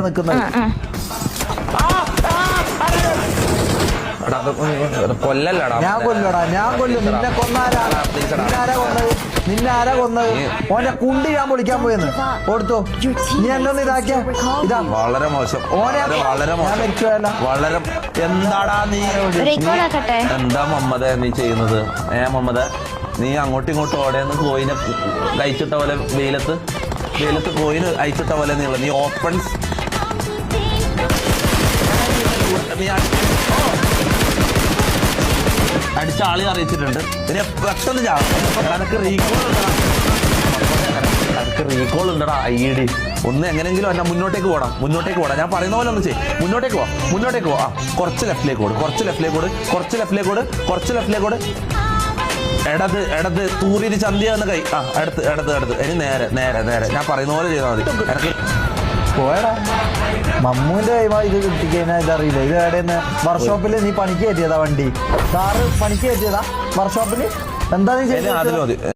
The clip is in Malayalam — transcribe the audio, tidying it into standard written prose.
നിക്കുന്നത്. കൊല്ലല്ലടാ. ഞാൻ കൊല്ലും. നിന്നെ നിന്നെ ആരാ കൊന്നത്? ഓനെ കുണ്ടി ഞാൻ പൊളിക്കാൻ പോയെന്ന് കൊടുത്തു. നീ എന്നൊന്ന് ഇതാക്കിയ ഇതാ വളരെ മോശം. വളരെ വളരെ എന്താടാ നീ എന്താ മമ്മദ നീ ചെയ്യുന്നത്? മമ്മദ നീ അങ്ങോട്ടും ഇങ്ങോട്ടും ഓടേന്ന് കോയിനെ കഴിച്ചിട്ട പോലെ വെയിലത്ത് കോയിന് അയച്ചിട്ട പോലെ നീ ഓപ്പൺ അടിച്ച ആളെ അറിയിച്ചിട്ടുണ്ട്. പിന്നെ പെട്ടെന്ന് എനക്ക് റീകോൾ ഉണ്ടടാ. ഐഡി ഒന്ന് എങ്ങനെങ്കിലും എന്നെ മുന്നോട്ടേക്ക് പോടാം. ഞാൻ പറയുന്ന പോലെ ഒന്ന് ചെയ്യും. മുന്നോട്ടേക്ക് പോ. കുറച്ച് ലെഫ്റ്റിലേക്ക് ഓട്. ഇടത് തൂറിന് ചന്തിയാന്ന് കൈ. അടുത്ത് ഇനി നേരെ ഞാൻ പറയുന്ന പോലെ ചെയ്താൽ മതി. എനിക്ക് പോയടാ മമ്മൂന്റെ കൈമാ ഇത് കിട്ടിക്കഴിഞ്ഞാൽ ഇതറിയില്ല. ഇത് എവിടെയെന്ന് വർക്ക്ഷോപ്പിൽ നീ പണിക്ക് കയറ്റിയതാ? വണ്ടി കാറ് പണിക്ക് കയറ്റിയതാ വർക്ക്ഷോപ്പിൽ? എന്താ നീ ചെയ്തത്?